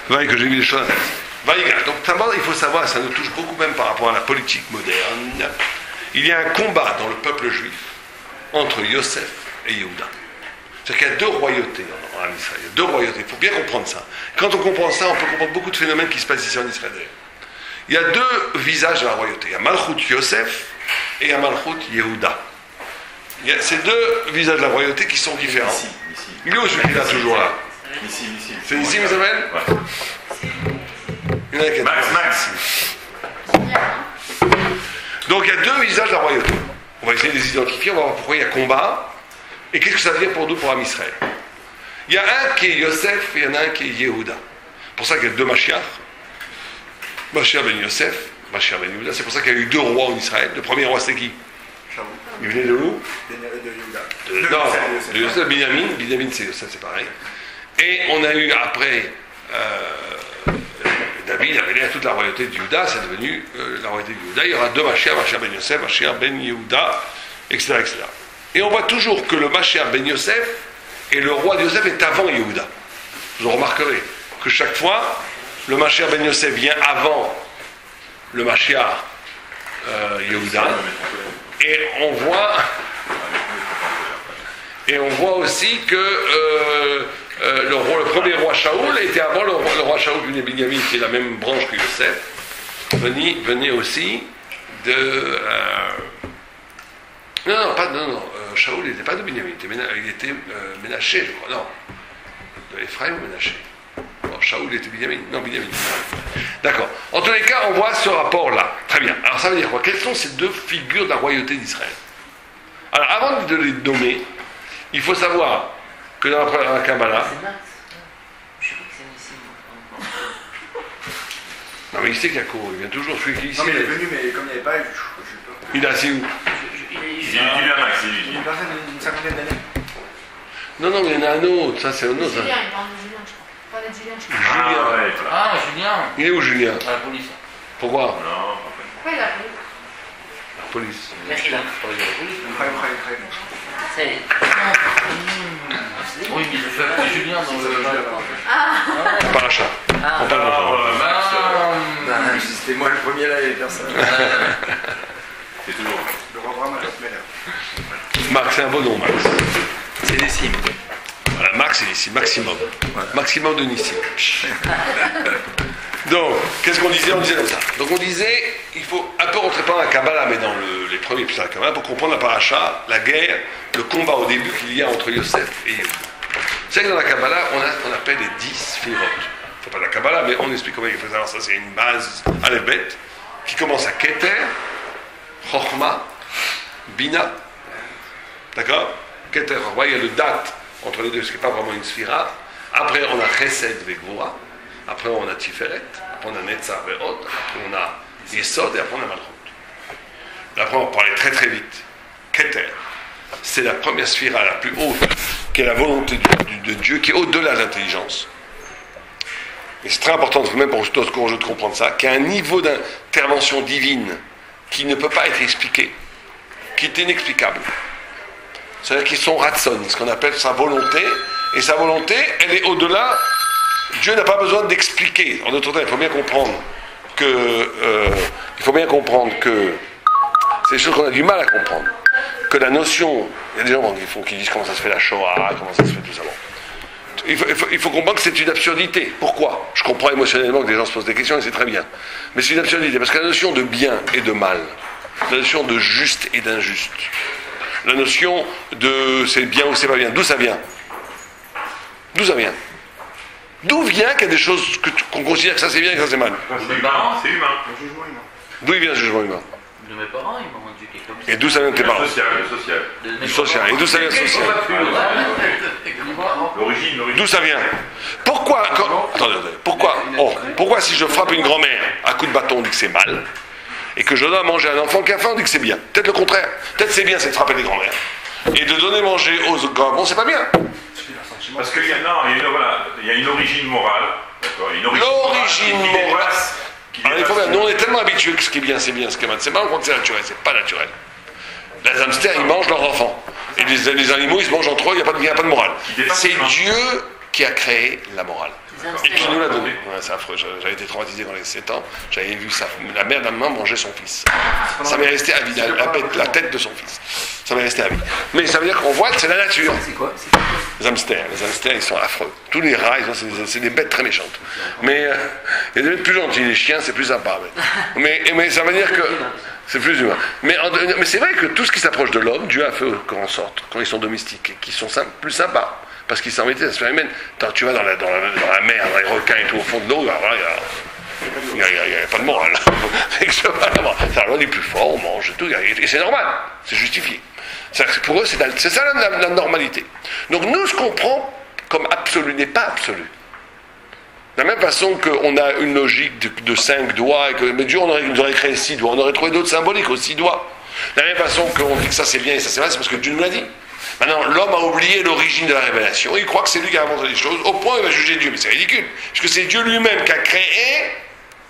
que j'ai vu les choses. Vaïgash. Donc d'abord, il faut savoir, ça nous touche beaucoup même par rapport à la politique moderne, il y a un combat dans le peuple juif entre Yosef et Yehuda. C'est-à-dire qu'il y a deux royautés en Israël. Il y a deux royautés. Il faut bien comprendre ça. Quand on comprend ça, on peut comprendre beaucoup de phénomènes qui se passent ici en Israël. Il y a deux visages de la royauté. Il y a Malchut Yosef et il y a Malchut Yehuda. Il y a ces deux visages de la royauté qui sont différents. Ici. Il est où celui-là, toujours là? Ici. C'est ici, Isabelle? Ouais. Il y en a qui Max. Donc il y a deux visages de la royauté. On va essayer de les identifier, on va voir pourquoi il y a combat et qu'est-ce que ça veut dire pour nous, pour Am Israël. Il y a un qui est Yosef et il y en a un qui est Yehuda. C'est pour ça qu'il y a deux Mashiach. Mashiach ben Yosef, Mashiach ben Yehuda. C'est pour ça qu'il y a eu deux rois en Israël. Le premier roi, c'est qui? Il venait de où? De Yehuda. Non, de Yosef, Binyamin. Binyamin, c'est Yosef, c'est pareil. Et on a eu après David, avait l'air toute la royauté de Yehuda, c'est devenu la royauté de Yehuda. Il y aura deux Mashiach, Mashiach ben Yosef, Mashiach ben Yehuda, etc., etc. Et on voit toujours que le Mashiach ben Yosef et le roi de Yosef est avant Yehuda. Vous remarquerez que chaque fois, le Mashiach ben Yosef vient avant le Mashiach Yehuda. Et on voit aussi que le premier roi Shaoul était avant le roi Shaoul du Binyamin, qui est la même branche que Yosef, venait aussi de... Non, Shaoul n'était pas de Binyamin, il était Ménaché, je crois, non. De Ephraim ou Ménaché? Non, Shaoul était Binyamin, non, Binyamin. D'accord. En tous les cas, on voit ce rapport-là. Très bien. Alors ça veut dire quoi? Quelles sont ces deux figures de la royauté d'Israël? Alors avant de les nommer, il faut savoir que dans la Kabbalah... C'est Max. Je crois que c'est Nissim. Non mais il sait qu'il y a couru, il vient toujours, celui qui ici... Non mais il est venu, mais comme il n'y avait pas, je sais pas. Il est assis où? Il est à Max, Une personne d'une cinquantaine d'années. Non, mais il y en a un autre, ça c'est un autre. Julien, il parle de Julien, je crois. Pas de Julien, je crois. Julien. ouais, voilà. Ah, Julien. Il est où Julien? À la police. Pourquoi? Non, Pourquoi il a appelé? La police. Mais il a travaillé à la police. Très. C'est. Oui, mais je fais appeler Julien dans le. Paracha. On parle de C'était moi le premier là, il y avait personne. C'est toujours. Le revoir ma Meller. Marc, c'est un beau nom, Max. C'est des cimes. Voilà, Max, c'est ici, maximum. Voilà. Maximum de Nissim. Donc, qu'est-ce qu'on disait? On disait comme ça. Donc on disait, il faut un peu rentrer pas dans la Kabbalah, mais dans les premiers épisodes de la Kabbalah, pour comprendre la paracha, la guerre, le combat au début qu'il y a entre Yosef et Yehuda. C'est que dans la Kabbalah, on a ce qu'on appelle les 10 Sphirot. C'est pas de la Kabbalah, mais on explique comment il faut savoir ça. C'est une base à l'Ebet qui commence à Keter, Chochma, Bina. D'accord? Keter, vous voyez, il y a le date entre les deux, ce qui n'est pas vraiment une Sphira. Après, on a Chesed et Gvura. Après, on a Tiferet. Après, on a Netzar et Hod. Après, on a Yesod. Et après, on a Malchut. Après, on va parler très très vite. Keter, c'est la première Sphira la plus haute, qui est la volonté de Dieu, qui est au-delà de l'intelligence. Et c'est très important, même pour d'autres courageux de comprendre ça, qu'il y a un niveau d'intervention divine qui ne peut pas être expliqué, qui est inexplicable. C'est-à-dire qu'ils sont ratson, ce qu'on appelle sa volonté, et sa volonté, elle est au-delà. Dieu n'a pas besoin d'expliquer. En d'autres termes, il faut bien comprendre que c'est des choses qu'on a du mal à comprendre. Que la notion, il y a des gens qui disent comment ça se fait la Shoah, comment ça se fait tout ça. Bon. Il faut comprendre que c'est une absurdité. Pourquoi? Je comprends émotionnellement que des gens se posent des questions et c'est très bien. Mais c'est une absurdité parce que la notion de bien et de mal, la notion de juste et d'injuste, la notion de c'est bien ou c'est pas bien, d'où ça vient? D'où ça vient? D'où vient qu'il y a des choses qu'on considère que ça c'est bien et que ça c'est mal? C'est humain. D'où il vient le jugement humain? De mes parents, ils m'ont éduqué comme ça. Et d'où ça vient de tes parents? Le social. Du social. Et d'où ça vient le social? L'origine. D'où ça vient? Pourquoi attendez. Pourquoi si je frappe une grand-mère à coup de bâton on dit que c'est mal, et que je donne à manger à un enfant qui a faim on dit que c'est bien? Peut-être le contraire. Peut-être c'est bien, c'est de frapper les grand-mères. Et de donner manger aux grands, c'est pas bien. Parce qu'il y a une origine morale. L'origine morale. Alors, il faut bien, nous on est tellement habitués que ce qui est bien c'est bien, ce qui est mal c'est mal, on croit que c'est naturel, c'est pas naturel. Les hamsters ils mangent leurs enfants. Et les animaux ils se mangent entre eux, il n'y a pas de morale. C'est Dieu qui a créé la morale. Et qui nous l'a donné. Ouais, c'est affreux. J'avais été traumatisé quand j'avais 7 ans. J'avais vu ça. La mère d'un maman mangeait son fils. Ça m'est resté à vie. La tête de son fils. Ça m'est resté à vie. Mais ça veut dire qu'on voit que c'est la nature. C'est quoi? Les hamsters. Les hamsters, ils sont affreux. Tous les rats, c'est des bêtes très méchantes. Mais il y a des bêtes plus gentilles. Les chiens, c'est plus sympa. Mais ça veut dire que c'est plus humain. Mais c'est vrai que tout ce qui s'approche de l'homme, Dieu a fait en sorte, quand ils sont domestiqués, qu'ils sont plus sympas. Parce qu'ils s'en mettaient à la sphère humaine. Quand tu vas dans la mer, dans les requins et tout, au fond de l'eau, alors là, il n'y a pas de morale. C'est la loi des plus forts, on mange et tout. Et c'est normal, c'est justifié. Pour eux, c'est ça la normalité. Donc nous, ce qu'on prend comme absolu n'est pas absolu. De la même façon qu'on a une logique de 5 doigts, mais Dieu nous aurait créé 6 doigts, on aurait trouvé d'autres symboliques aux 6 doigts. De la même façon qu'on dit que ça c'est bien et ça c'est mal, c'est parce que Dieu nous l'a dit. Maintenant, l'homme a oublié l'origine de la révélation, il croit que c'est lui qui a inventé les choses, au point où il va juger Dieu. Mais c'est ridicule, parce que c'est Dieu lui-même qui a créé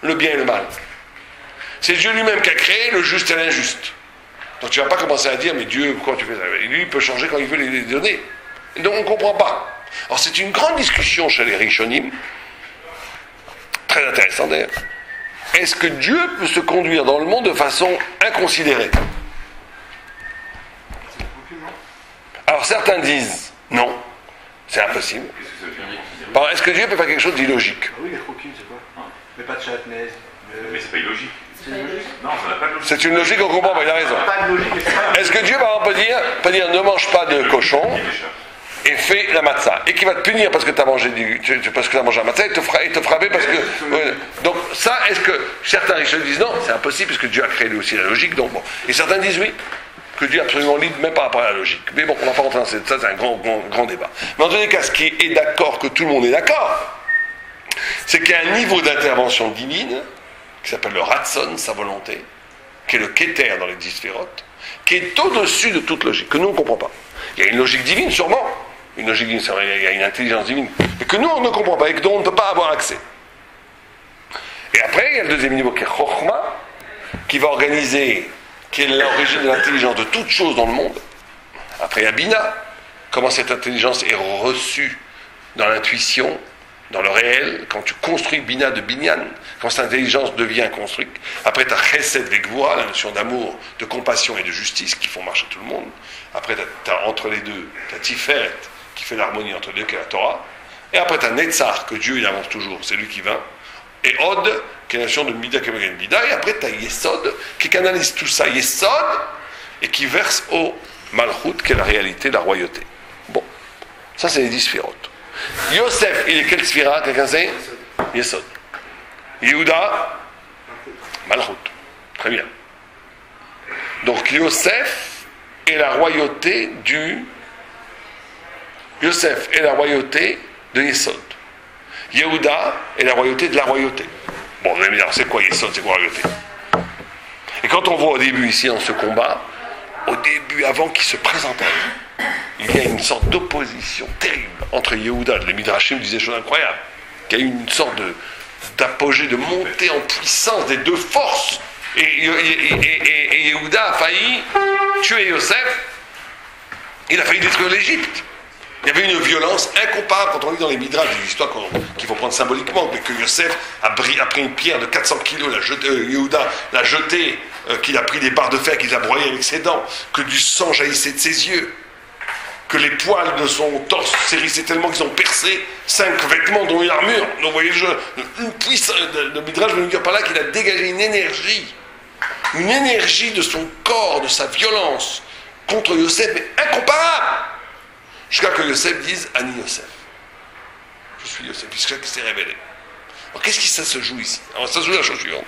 le bien et le mal. C'est Dieu lui-même qui a créé le juste et l'injuste. Donc tu ne vas pas commencer à dire, mais Dieu, pourquoi tu fais ça? Lui, il peut changer quand il veut les donner. Et donc on ne comprend pas. Alors c'est une grande discussion chez les Rishonim, très intéressante d'ailleurs. Est-ce que Dieu peut se conduire dans le monde de façon inconsidérée? Alors certains disent non, c'est impossible. Alors, est-ce que Dieu peut faire quelque chose d'illogique? Oui, les croquis, c'est quoi? Mais pas de chatnaise. Mais c'est pas illogique. C'est logique. Non, ça n'a pas de logique. C'est une logique qu'on comprend, mais il a raison. Pas de logique, mais c'est pas. Est-ce que Dieu, par exemple, peut dire ne mange pas de cochon et fais la matzah, et qui va te punir parce que tu as mangé la matzah, et te frapper parce que... Ouais. Donc ça, est-ce que certains riches disent non, c'est impossible parce que Dieu a créé lui aussi la logique, donc bon. Et certains disent oui, que Dieu est absolument libre, même par rapport à la logique. Mais bon, on va pas rentrer dans ça, c'est un grand débat. Mais en tous les cas, ce qui est d'accord, que tout le monde est d'accord, c'est qu'il y a un niveau d'intervention divine, qui s'appelle le Ratson, sa volonté, qui est le Keter dans les 10 sphérotes, qui est au-dessus de toute logique, que nous on ne comprend pas. Il y a une logique divine, sûrement. Une logique divine, il y a une intelligence divine, mais que nous on ne comprend pas et dont on ne peut pas avoir accès. Et après, il y a le deuxième niveau qui est Chokhmah, qui va organiser, qui est l'origine de l'intelligence de toute chose dans le monde. Après, il y a Bina, comment cette intelligence est reçue dans l'intuition, dans le réel, quand tu construis Bina de Binyan, quand cette intelligence devient construite. Après, tu as Chesed Vegvura, la notion d'amour, de compassion et de justice qui font marcher tout le monde. Après, tu as entre les deux, tu as Tiferet, qui fait l'harmonie entre les deux, qui est la Torah. Et après, tu as Netzar, que Dieu il avance toujours, c'est lui qui vint. Et Od, qui est la notion de Mida Kemagen Bida. Et après, tu as Yesod, qui canalise tout ça, Yesod, et qui verse au Malchut, qui est la réalité, la royauté. Bon, ça, c'est les 10 sphérotes. Yosef, il est quel sphira? Quelqu'un sait? Yesod. Yehuda, Malchut. Très bien. Donc, Yosef est la royauté Yosef est la royauté de Yesod. Yehuda est la royauté de la royauté. Bon, vous allez me dire, c'est quoi Yesod, c'est quoi la royauté? Et quand on voit au début ici dans ce combat, au début, avant qu'il se présente à eux, il y a une sorte d'opposition terrible entre Yehuda, les Midrashim disaient des choses incroyables, qu'il y a eu une sorte d'apogée, de montée en puissance des deux forces. Et Yehuda a failli tuer Yosef, il a failli détruire l'Égypte. Il y avait une violence incomparable quand on lit dans les Midrash, des histoires qu'il faut prendre symboliquement, mais que Yosef a pris une pierre de 400 kilos, Yehuda l'a jetée, qu'il a pris des barres de fer, qu'il a broyées avec ses dents, que du sang jaillissait de ses yeux, que les poils de son torse s'hérissaient tellement qu'ils ont percé 5 vêtements dont une armure. Donc vous voyez, une puissance, le Midrash veut nous dire par là qu'il a dégagé une énergie de son corps, de sa violence contre Yosef, mais incomparable. Jusqu'à que Yosef dise Ani Yosef. Je suis Yosef, jusqu'à qu'il s'est révélé. Alors qu'est-ce qui ça se joue ici? Alors ça se joue la chose suivante.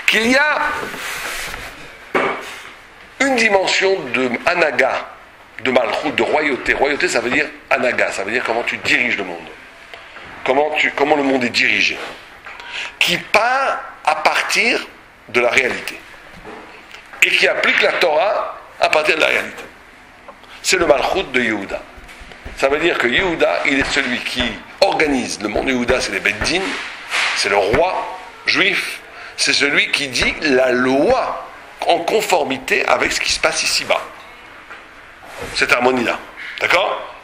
Qu'il y a une dimension de Anaga, de Malchut, de royauté. Royauté, ça veut dire Anaga, ça veut dire comment tu diriges le monde. Comment le monde est dirigé. Qui part à partir de la réalité. Et qui applique la Torah à partir de la réalité. C'est le Malchut de Yehuda. Ça veut dire que Yehuda, il est celui qui organise le monde. Yehuda, c'est les Beddin, c'est le roi juif, c'est celui qui dit la loi en conformité avec ce qui se passe ici-bas. Cette harmonie-là. D'accord?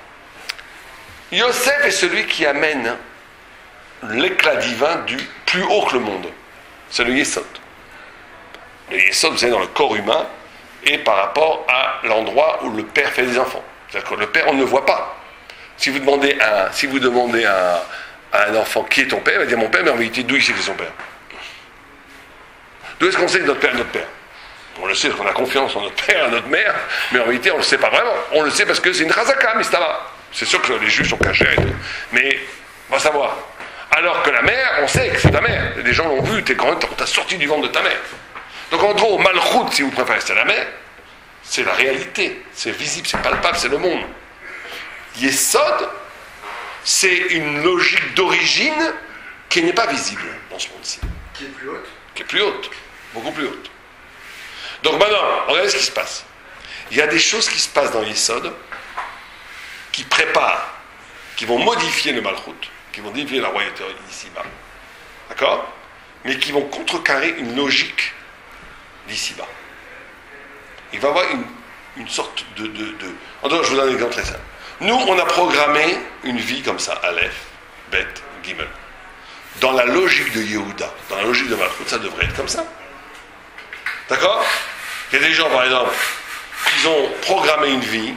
Yosef est celui qui amène l'éclat divin du plus haut que le monde. C'est le Yesod. Le Yesod, vous savez, dans le corps humain, et par rapport à l'endroit où le père fait des enfants. C'est-à-dire que le père, on ne le voit pas. Si vous demandez à un enfant qui est ton père, il va dire mon père, mais en réalité, d'où il sait que c'est son père? D'où est-ce qu'on sait que notre père est notre père? On le sait parce qu'on a confiance en notre père, en notre mère, mais en réalité, on ne le sait pas vraiment. On le sait parce que c'est une chazaka, mistama. C'est sûr que les juifs sont cachés et tout. Mais on va savoir. Alors que la mère, on sait que c'est ta mère. Les gens l'ont vu, quand t'as sorti du ventre de ta mère. Donc en gros, Malchut, si vous préférez, c'est la mère. C'est la réalité. C'est visible, c'est palpable, c'est le monde. Yesod, c'est une logique d'origine qui n'est pas visible dans ce monde-ci. Qui est plus haute. Qui est plus haute. Beaucoup plus haute. Donc maintenant, regardez ce qui se passe. Il y a des choses qui se passent dans Yesod qui préparent, qui vont modifier le Malchut, qui vont modifier la royauté d'ici-bas. D'accord? Mais qui vont contrecarrer une logique d'ici-bas. Il va y avoir une sorte de... En dehors, je vous donne un exemple très simple. Nous, on a programmé une vie comme ça, Aleph, Bet, Gimel. Dans la logique de Yehuda, dans la logique de Malchut, ça devrait être comme ça. D'accord? Il y a des gens, par exemple, qui ont programmé une vie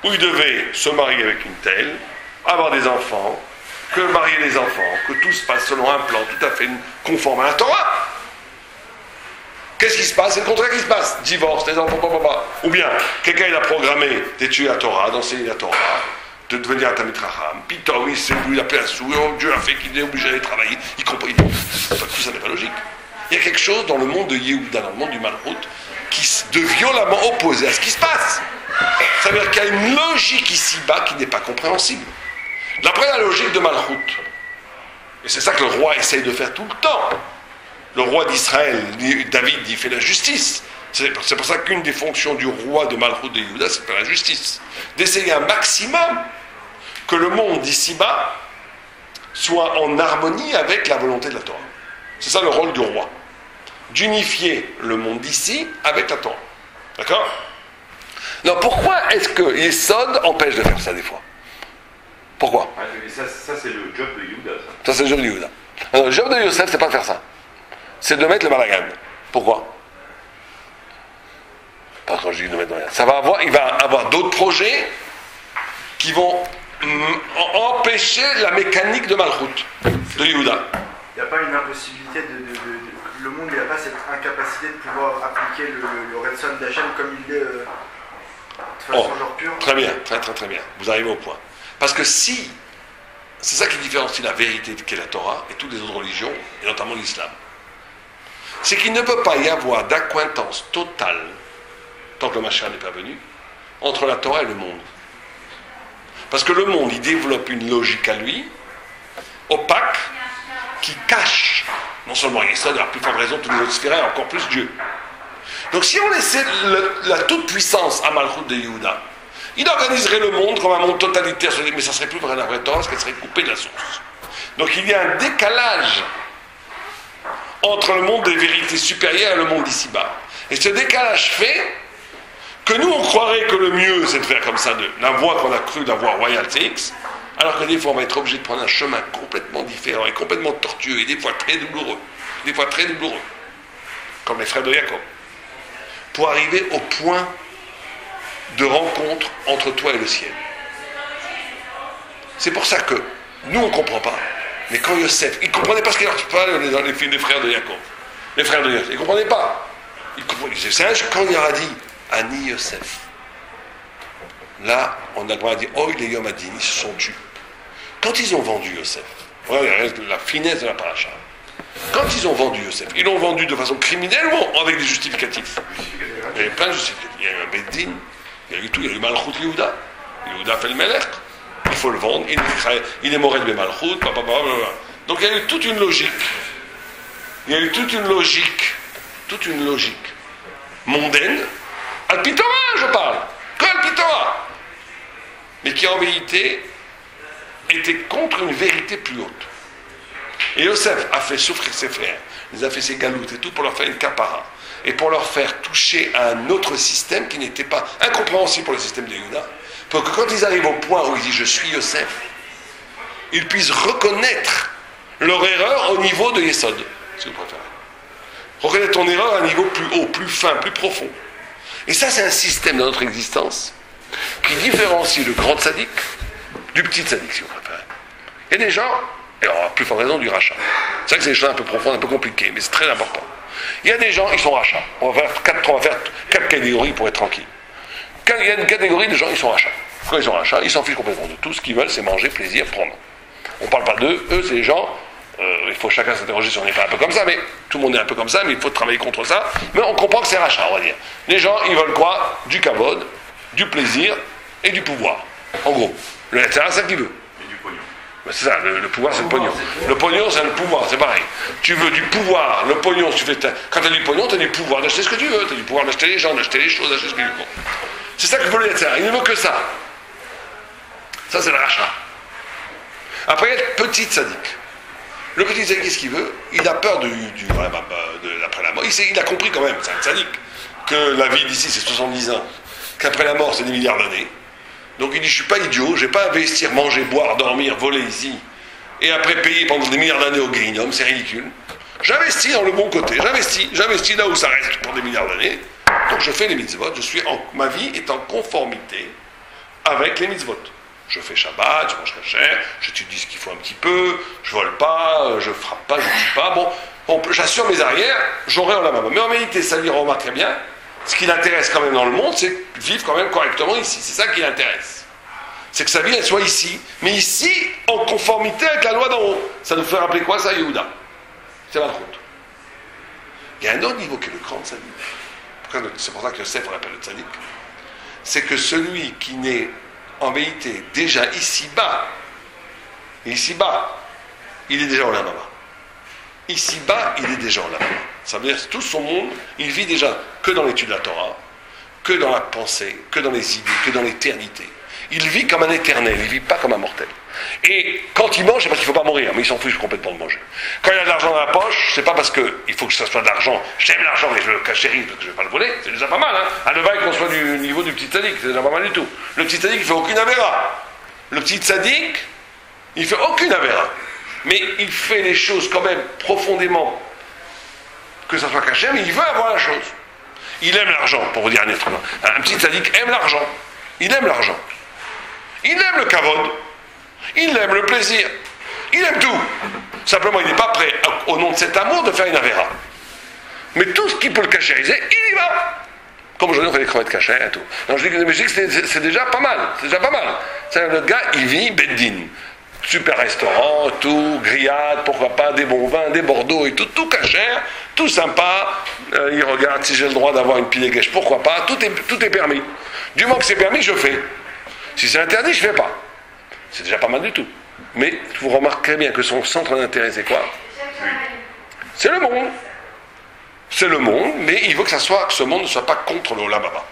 où ils devaient se marier avec une telle, avoir des enfants, que marier les enfants, que tout se passe selon un plan tout à fait conforme à la Torah. Qu'est-ce qui se passe? C'est le contraire qui se passe. Divorce, les enfants, papa. Ou bien, quelqu'un il a programmé d'étudier la Torah, d'enseigner la Torah, de devenir un Talmid Chacham. Puis il s'est voulu appeler un sou, et Dieu a fait qu'il est obligé d'aller travailler. Il comprend. Tout ça n'est pas logique. Il y a quelque chose dans le monde de Yehuda, dans le monde du Malchut, qui est violemment opposé à ce qui se passe. Ça veut dire qu'il y a une logique ici-bas qui n'est pas compréhensible. D'après la logique de Malchut, et c'est ça que le roi essaye de faire tout le temps. Le roi d'Israël, David, il fait la justice. C'est pour ça qu'une des fonctions du roi de Malchut de Yehuda, c'est de faire la justice. D'essayer un maximum que le monde d'ici-bas soit en harmonie avec la volonté de la Torah. C'est ça le rôle du roi. D'unifier le monde d'ici avec la Torah. D'accord? Alors pourquoi est-ce que Yesod empêche de faire ça des fois? Pourquoi? Ça c'est le job de Yehuda. Ça c'est le job de Yehuda. Alors le job de Yosef, c'est pas de faire ça. C'est de mettre le balagan. Pourquoi? Parce que je dis de mettre le balagan. Il va avoir d'autres projets qui vont empêcher la mécanique de Malchut, de Yehuda. Il n'y a pas une impossibilité le monde n'a pas cette incapacité de pouvoir appliquer le Redson d'Hachem comme il est de façon genre pure. Très bien, très bien. Vous arrivez au point. Parce que si, c'est ça qui différencie la vérité qu'est la Torah et toutes les autres religions, et notamment l'islam, c'est qu'il ne peut pas y avoir d'accointance totale, tant que le Mashiach n'est pas venu, entre la Torah et le monde. Parce que le monde, il développe une logique à lui, opaque, qui cache non seulement Yesod, à la plus forte raison, toutes les autres sphères, et encore plus Dieu. Donc si on laissait la toute-puissance à Malchut de Yehuda, il organiserait le monde comme un monde totalitaire, mais ça serait plus vrai la vraie Torah, parce qu'elle serait coupée de la source. Donc il y a un décalage entre le monde des vérités supérieures et le monde d'ici-bas. Et ce décalage fait que nous, on croirait que le mieux, c'est de faire comme ça, la voie qu'on a cru, la voie royale, c'est X, alors que des fois, on va être obligé de prendre un chemin complètement différent et complètement tortueux, et des fois très douloureux, comme les frères de Jacob, pour arriver au point de rencontre entre toi et le ciel. C'est pour ça que nous, on ne comprend pas. Mais quand Yosef, il ne comprenait pas ce qu'il leur parlait dans les films des frères de Jacob. Les frères de Yosef, ils ne comprenaient pas. C'est sage quand il leur a dit Ani Yosef. Là, on a le droit de dire oh, les Yom Adin, ils se sont tus. Quand ils ont vendu Yosef, voilà la finesse de la paracha. Quand ils ont vendu Yosef, ils l'ont vendu de façon criminelle ou avec des justificatifs? Il y avait plein de justificatifs. Il y a eu un Beddin, il y a eu tout, il y a eu Malchut Yehuda. Yehuda fait le Melech. Il faut le vendre, il est morel de Malchut, donc il y a eu toute une logique. Toute une logique mondaine, Alpitora, je parle, que Alpitora, mais qui en vérité était contre une vérité plus haute. Et Yosef a fait souffrir ses frères, il a fait ses galoutes et tout pour leur faire une capara, et pour leur faire toucher à un autre système qui n'était pas incompréhensible pour le système de Yehuda, pour que quand ils arrivent au point où ils disent je suis Yosef, ils puissent reconnaître leur erreur au niveau de Yesod, si vous préférez. Reconnaître ton erreur à un niveau plus haut, plus fin, plus profond. Et ça, c'est un système dans notre existence qui différencie le grand tzaddik du petit tzaddik, si vous préférez. Il y a des gens, et alors, à plus forte raison, du rachat. C'est vrai que c'est des choses un peu profondes, un peu compliquées, mais c'est très important. Il y a des gens, ils sont rachats. On va faire quatre catégories pour être tranquille. Il y a une catégorie de gens, ils sont rachats. Quand ils sont rachats, ils s'en fichent complètement de tout. Ce qu'ils veulent, c'est manger, plaisir, prendre. On ne parle pas d'eux. Eux, c'est les gens, il faut chacun s'interroger si on n'est pas un peu comme ça, mais tout le monde est un peu comme ça, mais il faut travailler contre ça. Mais on comprend que c'est rachat, on va dire. Les gens, ils veulent quoi? Du kavod, du plaisir et du pouvoir. En gros. Le c'est ça qu'il veut. Et du pognon. C'est ça, le pouvoir, c'est le pognon. Le pognon, c'est le pouvoir, c'est pareil. Tu veux du pouvoir, le pognon, quand tu as du pognon, tu as du pouvoir d'acheter ce que tu veux. Tu as du pouvoir d'acheter les gens, d'acheter les choses, d'acheter ce que tu veux. C'est ça que veut le Yetzirah. Il ne veut que ça. Ça, c'est le rachat. Après, il y a le petit tzaddik. Le petit tzaddik, qu'est-ce qu'il veut? Il a peur de l'après la mort. Il a compris quand même, c'est un tzaddik, que la vie d'ici, c'est 70 ans, qu'après la mort, c'est des milliards d'années. Donc il dit, je ne suis pas idiot, je ne vais pas investir, manger, boire, dormir, voler ici, et après payer pendant des milliards d'années au Guéhinnom, c'est ridicule. J'investis dans le bon côté, j'investis là où ça reste pour des milliards d'années, donc je fais les mitzvot, ma vie est en conformité avec les mitzvot. Je fais Shabbat, je mange kasher, j'étudie ce qu'il faut un petit peu, je vole pas, je frappe pas, je tue pas, bon j'assure mes arrières, j'aurai en la main. Mais en réalité, ça lui remarquerait bien, ce qui l'intéresse quand même dans le monde, c'est de vivre quand même correctement ici. C'est ça qui l'intéresse. C'est que sa vie, elle soit ici, mais ici, en conformité avec la loi d'en haut. Ça nous fait rappeler quoi, ça, Yehuda? C'est la route. Il y a un autre niveau qui est le grand tzaddik. C'est pour ça que Yosef, on l'appelle le tzaddik. C'est que celui qui naît, en vérité, déjà ici-bas, il est déjà en la maman. Ici-bas, il est déjà en la maman. Ça veut dire que tout son monde, il vit déjà que dans l'étude de la Torah, que dans la pensée, que dans les idées, que dans l'éternité. Il vit comme un éternel, il ne vit pas comme un mortel. Et quand il mange, c'est parce qu'il ne faut pas mourir, mais il s'en fiche complètement de manger. Quand il a de l'argent dans la poche, c'est pas parce qu'il faut que ça soit de l'argent. J'aime l'argent, mais je le cachérise parce que je ne vais pas le voler. C'est déjà pas mal, hein. À Levaille qu'on soit du niveau du petit tzaddik, c'est déjà pas mal du tout. Le petit tzaddik, il ne fait aucune avéra. Le petit tzaddik, il ne fait aucune avéra. Mais il fait les choses quand même profondément, que ça soit caché, mais il veut avoir la chose. Il aime l'argent, pour vous dire un être humain. Un petit tzaddik aime l'argent. Il aime l'argent. Il aime le kavod. Il aime le plaisir. Il aime tout. Simplement, il n'est pas prêt, au nom de cet amour, de faire une avéra. Mais tout ce qui peut le cachériser, il y va. Comme aujourd'hui, on fait des crevettes cachères et tout. Donc je dis que c'est déjà pas mal. C'est déjà pas mal. C'est-à-dire, le gars, il vit beddin. Super restaurant, tout, grillade, pourquoi pas, des bons vins, des Bordeaux et tout, tout cachère, tout sympa. Il regarde si j'ai le droit d'avoir une pile guèche, pourquoi pas, tout est permis. Du moment que c'est permis, je fais. Si c'est interdit, je ne fais pas. C'est déjà pas mal du tout. Mais vous remarquerez bien que son centre d'intérêt, c'est quoi? C'est le monde. C'est le monde, mais il veut que ce monde ne soit pas contre le Olam Haba.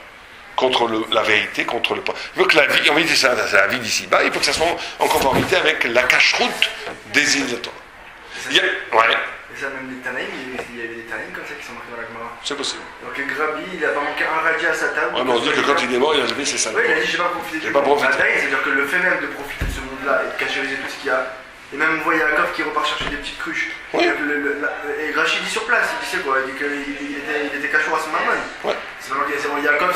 Contre la vérité, contre le... Il veut que la vie, en vérité c'est la vie d'ici-bas, il faut que ça soit en conformité avec la cache-route des îles de Torah. Ouais. Et ça, même les Tanaïm, il y avait des Tanaïm comme ça qui sont marqués dans la Gemara. C'est possible. Donc le Grabi, il n'a pas manqué un radis à sa table. Ouais, mais on dit que quand il est mort, il a levé ses salles. Oui, il a dit j'ai pas profité du monde. C'est-à-dire que le fait même de profiter de ce monde-là et de cachériser tout ce qu'il y a. Et même on voit Yaakov qui repart chercher des petites cruches. Oui. Et Rachid dit sur place, il dit quoi, il dit qu'il était cachour à son maman. Ouais. C'est pas c'est bon, Yaakov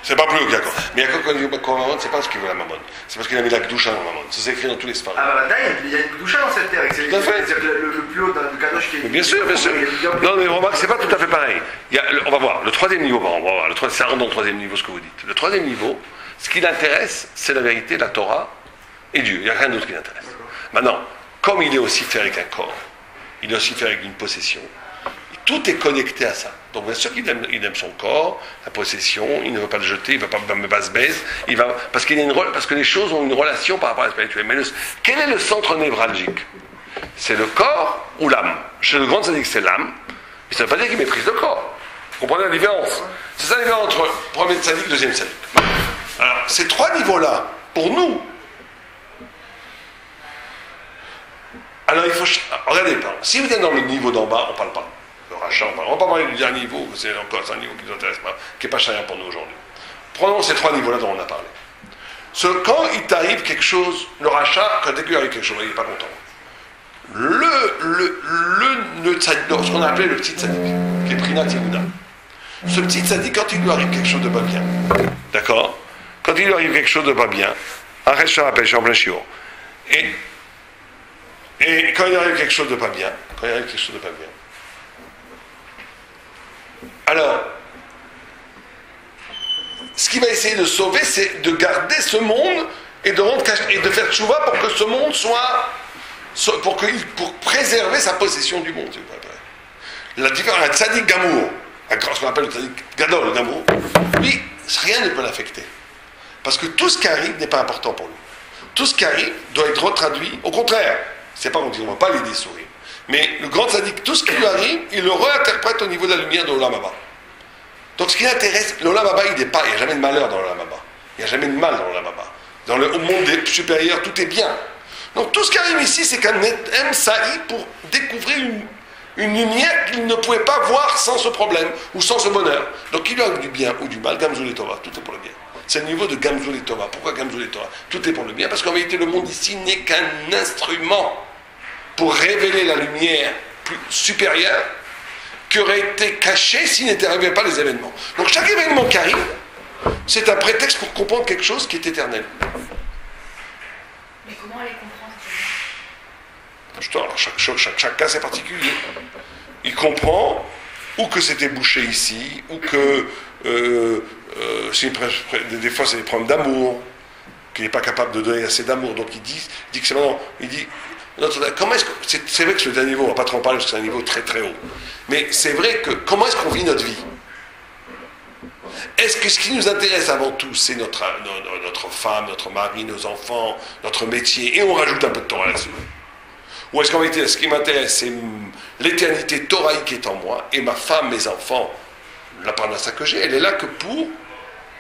c'est pas plus haut que Yaakov. Mais Yaakov, quand il dit qu'on maman, c'est pas parce qu'il veut la maman. C'est parce qu'il a mis la Gdoucha dans la maman. Ça c'est écrit dans tous les sphères. Ah bah là, il y a une Gdoucha dans cette terre. Tout à fait. C'est le plus haut de Kadosh qui est. Bien sûr, bien sûr. Non, mais remarque, c'est pas tout à fait pareil. On va voir, le troisième niveau, on va voir, ça rentre dans le troisième niveau ce que vous dites. Le troisième niveau, ce qui l'intéresse, c'est la vérité, la Torah et Dieu. Il n'y a rien d'autre qui l'intéresse. Maintenant, comme il est aussi fait avec un corps, il est aussi fait avec une possession, tout est connecté à ça. Donc bien sûr qu'il aime son corps, la possession, il ne veut pas le jeter, il ne veut pas me basse-baisse, parce que les choses ont une relation par rapport à la spiritualité. Mais quel est le centre névralgique? C'est le corps ou l'âme? Chez le grand tzaddik, c'est l'âme, mais ça ne veut pas dire qu'il méprise le corps. Vous comprenez la différence? C'est ça la différence entre premier tzaddik et deuxième tzaddik. Alors, ces trois niveaux-là, pour nous, alors il faut... Regardez, si vous êtes dans le niveau d'en bas, on ne parle pas. Le rachat, on ne va pas parler du dernier niveau, c'est un niveau qui ne nous intéresse pas, qui n'est pas chacun pour nous aujourd'hui. Prenons ces trois niveaux-là dont on a parlé. Quand il t'arrive quelque chose, le rachat, quand il arrive quelque chose, il n'est pas content. ce qu'on a appelé le petit tzaddik, qui est Prinat Yehuda. Ce petit tzaddik, quand il lui arrive quelque chose de pas bien, d'accord? Quand il lui arrive quelque chose de pas bien, arrête, je te rappelle, je suis en plein chiot. Et quand il arrive quelque chose de pas bien, alors, ce qu'il va essayer de sauver, c'est de garder ce monde et de faire tchouva pour que ce monde soit, pour préserver sa possession du monde. La différence, un tzaddik gamour, ce qu'on appelle le tzaddik gadol gamour, lui, rien ne peut l'affecter. Parce que tout ce qui arrive n'est pas important pour lui. Tout ce qui arrive doit être retraduit. Au contraire, c'est pas qu'on ne va pas l'aider sourire. Mais le grand tzaddik, tout ce qui lui arrive, il le réinterprète au niveau de la lumière de l'Olam Haba. Donc ce qui l'intéresse, l'Olam Haba, il n'y a jamais de malheur dans l'Olam Haba. Il n'y a jamais de mal dans l'Olam Haba. Dans le monde supérieur, tout est bien. Donc tout ce qui arrive ici, c'est qu'un M saillit pour découvrir une lumière qu'il ne pouvait pas voir sans ce problème ou sans ce bonheur. Donc il lui arrive du bien ou du mal, Gamzul et Tova, tout est pour le bien. C'est le niveau de Gamzul et Tova. Pourquoi Gamzul et Tova? Tout est pour le bien, parce qu'en vérité, le monde ici n'est qu'un instrument pour révéler la lumière plus supérieure qui aurait été cachée s'il n'était arrivé pas les événements. Donc chaque événement qui arrive, c'est un prétexte pour comprendre quelque chose qui est éternel. Mais comment elle les comprend, Chaque cas c'est particulier. Il comprend ou que c'était bouché ici, ou que des fois c'est des problèmes d'amour, qu'il n'est pas capable de donner assez d'amour. Donc il dit que c'est maintenant. Il dit comment est-ce que c'est vrai que c'est un niveau, on ne va pas trop en parler parce que c'est un niveau très très haut. Mais c'est vrai que comment est-ce qu'on vit notre vie? Est-ce que ce qui nous intéresse avant tout, c'est notre femme, notre mari, nos enfants, notre métier, et on rajoute un peu de Torah là-dessus? Ou est-ce qu'en réalité, ce qui m'intéresse, c'est l'éternité thoraïque qui est en moi, et ma femme, mes enfants, la parnassa que j'ai, elle est là que pour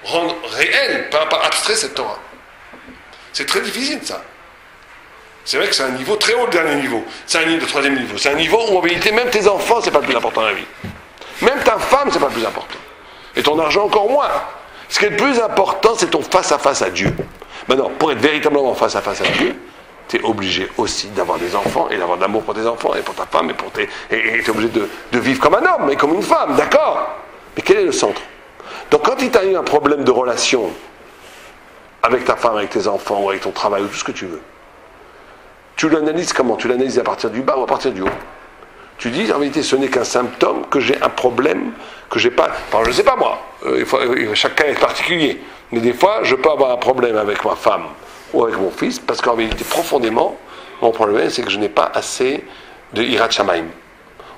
rendre réelle, pas abstrait cette Torah. C'est très difficile ça. C'est vrai que c'est un niveau très haut, le dernier niveau. C'est un niveau de troisième niveau. C'est un niveau où en réalité, même tes enfants, c'est pas le plus important dans la vie. Même ta femme, c'est pas le plus important. Et ton argent encore moins. Ce qui est le plus important, c'est ton face-à-face à Dieu. Maintenant, pour être véritablement face-à-face à Dieu, tu es obligé aussi d'avoir des enfants et d'avoir de l'amour pour tes enfants et pour ta femme et tu es obligé de vivre comme un homme et comme une femme, d'accord? Mais quel est le centre? Donc quand il t'arrive un problème de relation avec ta femme, avec tes enfants ou avec ton travail ou tout ce que tu veux, tu l'analyses comment? Tu l'analyses à partir du bas ou à partir du haut? Tu dis, en vérité, ce n'est qu'un symptôme, que j'ai un problème, que j'ai pas... Enfin, je ne sais pas moi, chaque cas est particulier, mais des fois, je peux avoir un problème avec ma femme ou avec mon fils, parce qu'en vérité, profondément, mon problème, c'est que je n'ai pas assez de Hirat Shamaim,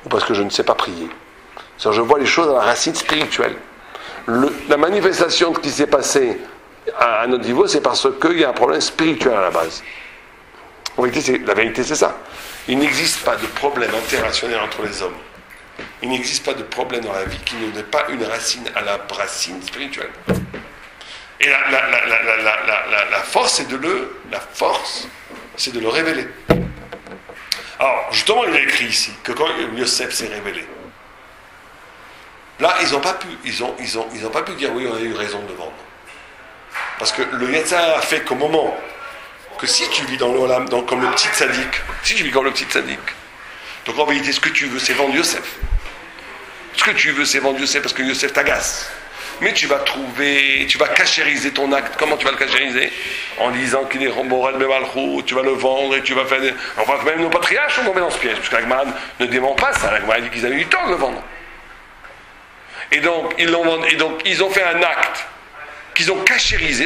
ou parce que je ne sais pas prier. C'est-à-dire, je vois les choses à la racine spirituelle. La manifestation de ce qui s'est passé à notre niveau, c'est parce qu'il y a un problème spirituel à la base. En vérité, la vérité, c'est ça. Il n'existe pas de problème interrationnel entre les hommes. Il n'existe pas de problème dans la vie qui n'ait pas une racine à la racine spirituelle. Et la force, c'est de le révéler. Alors, justement, il a écrit ici que quand Yosef s'est révélé, là, ils n'ont pas pu dire oui, on a eu raison de vendre. Parce que le Yetzirah a fait qu'au moment que si tu vis dans l'Olam, comme le petit tzaddik, donc en vérité, ce que tu veux, c'est vendre Yosef. Ce que tu veux, c'est vendre Yosef parce que Yosef t'agace. Mais tu vas cachériser ton acte. Comment tu vas le cachériser? En disant qu'il est Morel Bemalchou, tu vas le vendre et tu vas faire des... Enfin, même nos patriarches sont tombés dans ce piège, parce que l'Agmara ne dément pas ça. L'Agmara dit qu'ils avaient eu le temps de le vendre. Et donc, ils ont fait un acte qu'ils ont cachérisé.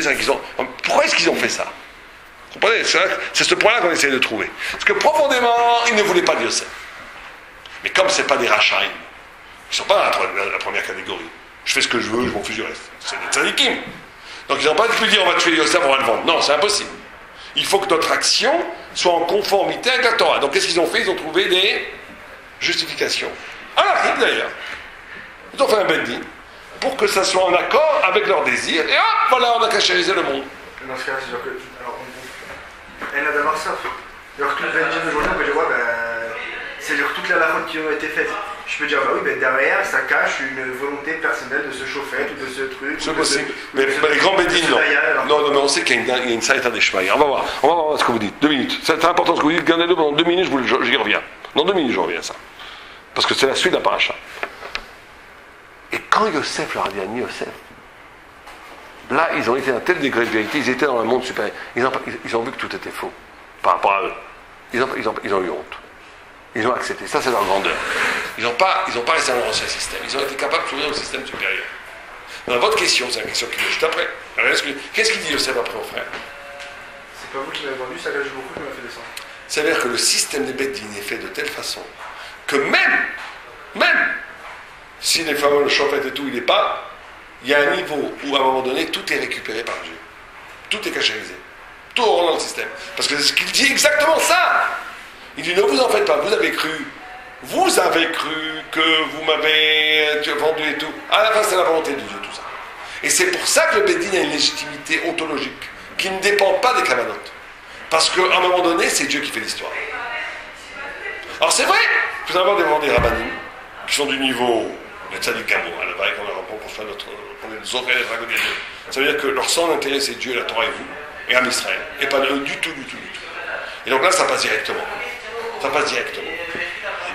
Pourquoi est-ce qu'ils ont fait ça? Vous comprenez? C'est ce point-là qu'on essaie de trouver. Parce que profondément, ils ne voulaient pas de Yosef. Mais comme ce n'est pas des rachaïm, ils ne sont pas la première catégorie. Je fais ce que je veux, je m'en fiche du reste. C'est des tzadikim. Donc ils n'ont pas pu dire on va tuer Yosef, on va le vendre. Non, c'est impossible. Il faut que notre action soit en conformité avec la Torah. Donc qu'est-ce qu'ils ont fait? Ils ont trouvé des justifications. À la Bible d'ailleurs. Ils ont fait un beddin pour que ça soit en accord avec leurs désirs. Et hop, voilà, on a cachérisé le monde. Dans ce cas-là, c'est sûr que. Alors, elle a d'avoir ça. Alors, tout le beddin d'aujourd'hui, on peut dire, ouais, c'est C'est-à-dire toutes les halakhot qui ont été faites. Je peux dire, bah oui, mais derrière, ça cache une volonté personnelle de ce chauffette ou de ce truc. C'est possible. Mais les grands bédines, non. Non, mais on sait qu'il y a une saïta des chemins. On va voir ce que vous dites. 2 minutes. C'est important ce que vous dites. Gardez-le pendant 2 minutes, j'y reviens. Dans 2 minutes, je reviens à ça. Parce que c'est la suite d'un paracha. Et quand Yosef leur a dit à Yosef, là, ils ont été à un tel degré de vérité, ils étaient dans le monde supérieur. Ils ont vu que tout était faux par rapport à eux. Ils ont eu honte. Ils ont accepté. Ça, c'est leur grandeur. Ils n'ont pas resté dans leur ancien système. Ils ont été capables de s'ouvrir au système supérieur. Dans votre question, c'est la question qui vient juste après. Qu'est-ce qu'il dit Yosef après au frère? C'est pas vous qui m'avez vendu, ça gâche beaucoup, qui m'a fait descendre. Ça veut dire que le système des Beth Din est fait de telle façon que même si les fameux le chauffette et tout, il n'est pas, il y a un niveau où à un moment donné, tout est récupéré par Dieu. Tout est cachérisé. Tout rentre dans le système. Parce que c'est ce qu'il dit exactement ça. Il dit, ne vous en faites pas, vous avez cru que vous m'avez vendu et tout. À la fin, c'est la volonté de Dieu, tout ça. Et c'est pour ça que le Beth Din a une légitimité ontologique qui ne dépend pas des cavanotes. Parce qu'à un moment donné, c'est Dieu qui fait l'histoire. Alors c'est vrai, vous allez avoir des rabbinim qui sont du niveau de Tzadik Gamo, à la vague, on reçoit les autres et les Dieu. Ça veut dire que leur seul intérêt, c'est Dieu, la Torah et vous, et Am Israël. Et pas eux du tout. Et donc là, ça passe directement.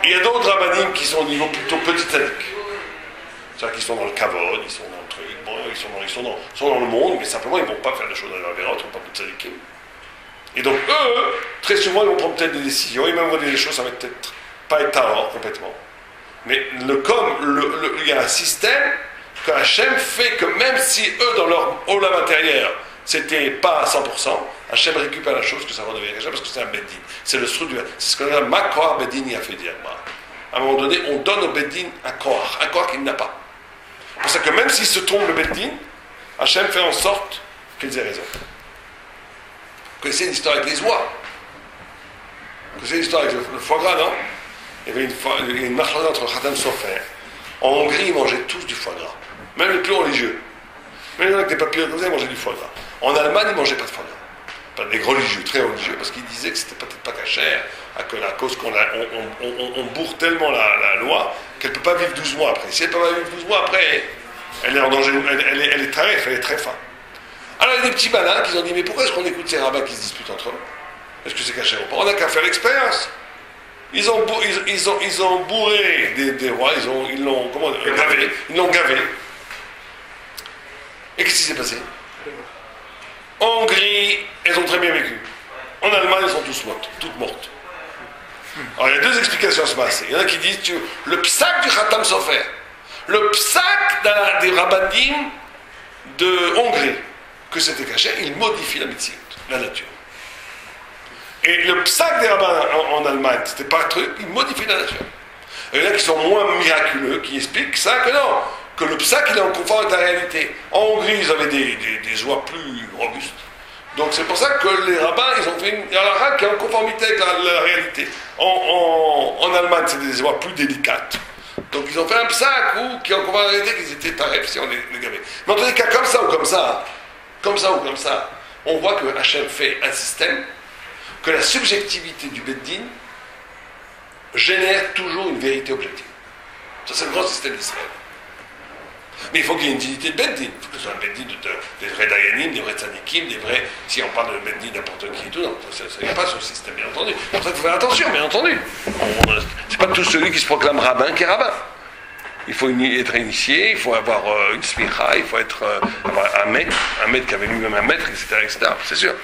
Et il y a d'autres rabbinim qui sont au niveau plutôt petit Tzadik. C'est-à-dire qu'ils sont dans le kavod, ils sont dans le truc, bon, ils sont dans le monde, mais simplement ils ne vont pas faire des choses dans la vérote, ils ne vont pas de tzadikim. Et donc eux, très souvent, ils vont prendre peut-être des décisions, ils vont dire des choses, ça va peut-être pas être tard complètement. Mais il y a un système que Hachem fait que même si eux, dans leur olam intérieur, c'était pas à 100%, Hachem récupère la chose que ça va devenir Hachem parce que c'est un Beth Din. C'est le structure, c'est ce qu'on appelle Makor Beth Din Yafedi. À un moment donné, on donne au Beth Din un corps qu'il n'a pas. C'est pour ça que même s'il se trompe le Beth Din, Hachem fait en sorte qu'ils aient raison. Vous connaissez une histoire avec les oies? Vous connaissez une histoire avec le foie gras, non? Il y avait une marche entre Khatam Sofer. En Hongrie, ils mangeaient tous du foie gras. Même les plus religieux. Même les gens avec des papiers comme ça, ils mangeaient du foie gras. En Allemagne, ils ne mangeaient pas de foie gras. Pas des religieux, très religieux, parce qu'ils disaient que c'était peut-être pas cachère, à cause qu'on bourre tellement la loi qu'elle ne peut pas vivre 12 mois après. Si elle ne peut pas vivre 12 mois après, elle est en danger, elle est très faim. Alors il y a des petits malins qui ont dit, mais pourquoi est-ce qu'on écoute ces rabbins qui se disputent entre eux? Est-ce que c'est caché ou pas? On n'a qu'à faire l'expérience. Ils ont bourré des rois, ils l'ont gavé. Et qu'est-ce qui s'est passé? En Hongrie, elles ont très bien vécu. En Allemagne, elles sont toutes mortes. Alors il y a 2 explications à ce passé. Il y en a qui disent le psak du Khatam Sofer, le psak des rabbanim de Hongrie, que c'était caché, il modifie la nature. Et le psak des rabbins en Allemagne, c'était pas un truc, il modifie la nature. Et il y en a qui sont moins miraculeux, qui expliquent ça que non, que le psak il est en confort avec la réalité. En Hongrie, ils avaient des oies plus robustes. Donc c'est pour ça que les rabbins, ils ont fait une halakha qui est en conformité avec la réalité. En Allemagne, c'est des oies plus délicates. Donc ils ont fait un psak qui est en conformité avec la réalité, qu'ils étaient tarifs si on les gavait. Mais en tous les cas, comme ça ou comme ça, on voit que Hachem fait un système, que la subjectivité du Beth Din génère toujours une vérité objective. Ça, c'est le grand système d'Israël. Mais il faut qu'il y ait une dignité de Beth Din. Il faut que ce soit un Beth Din des vrais Dayanim, des vrais Tzadikim, des vrais... Si on parle de Beth Din n'importe qui et tout, non, il n'y a pas ce système, bien entendu. C'est pour ça qu'il faut faire attention, bien entendu. C'est pas tout celui qui se proclame rabbin qui est rabbin. Il faut être initié, il faut avoir une smicha, il faut avoir un maître qui avait lui-même un maître, etc. C'est sûr.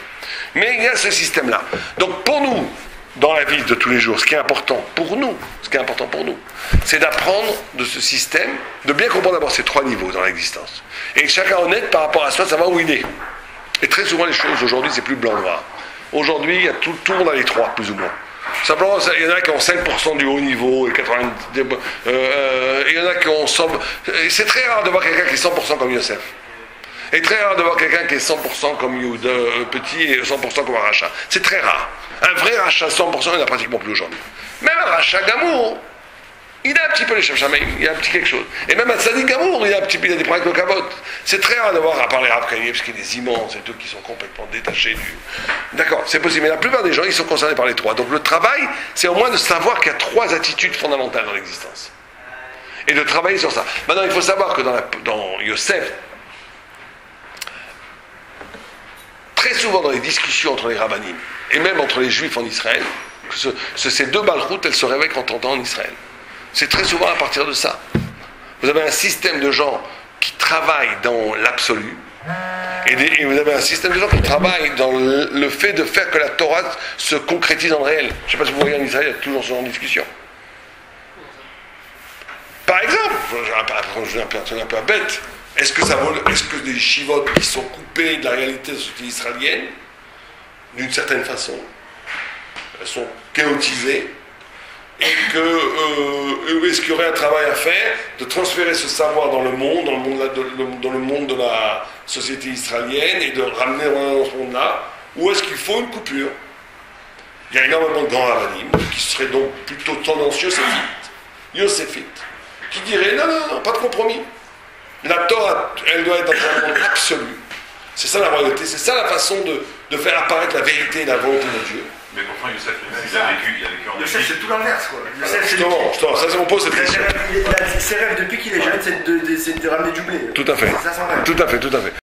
Mais il y a ce système-là. Donc pour nous, dans la vie de tous les jours, ce qui est important pour nous, c'est d'apprendre de ce système, de bien comprendre d'abord ces 3 niveaux dans l'existence. Et chacun honnête par rapport à soi, savoir où il est. Et très souvent les choses aujourd'hui, c'est plus blanc-noir. Aujourd'hui, il y a tout le monde a les 3, plus ou moins. Simplement, il y en a qui ont 5% du haut niveau, et 90%, il y en a qui ont 100%. C'est très rare de voir quelqu'un qui est 100% comme Yosef. Et très rare de voir quelqu'un qui est 100% comme Yehuda petit et 100% comme un rachat. C'est très rare. Un vrai rachat 100%, il n'y en a pratiquement plus aujourd'hui. Même un rachat Gamour, Il a un petit peu les Shamaïm, il y a un petit quelque chose. Et même à Tzadik Amour, il a un petit peu, il a des problèmes avec le Kavod. C'est très rare d'avoir, à part les Rav Kanievski, des immenses et tout qui sont complètement détachés du. D'accord, c'est possible. Mais la plupart des gens, ils sont concernés par les trois. Donc le travail, c'est au moins de savoir qu'il y a trois attitudes fondamentales dans l'existence. Et de travailler sur ça. Maintenant, il faut savoir que dans Yosef, très souvent dans les discussions entre les rabbinim, et même entre les juifs en Israël, ces deux balchoutes, elles se réveillent quand on entend en Israël. C'est très souvent à partir de ça. Vous avez un système de gens qui travaillent dans l'absolu, et vous avez un système de gens qui travaillent dans le fait de faire que la Torah se concrétise dans le réel. Je ne sais pas si vous voyez en Israël, il y a toujours ce genre de discussion. Par exemple, je vais un peu bête, est-ce que des chivotes qui sont coupées de la réalité de la société israélienne, d'une certaine façon, elles sont chaotisées, et est-ce qu'il y aurait un travail à faire de transférer ce savoir dans le monde de la société israélienne et de ramener dans ce monde-là, ou est-ce qu'il faut une coupure? Il y a énormément de grands rabbinim qui seraient donc plutôt tendancieux Yosefite, qui diraient non, pas de compromis. La Torah, elle doit être dans un monde absolu. C'est ça la royauté, c'est ça la façon de faire apparaître la vérité et la volonté de Dieu. Mais pourtant, Youssef, il a vécu en Youssef, Égypte. c'est tout l'inverse, quoi. Youssef, Justement, ça c'est mon pose cette question. ses rêves depuis qu'il est jeune, c'est de ramener du blé. Tout à fait. C'est ça son rêve. Tout à fait.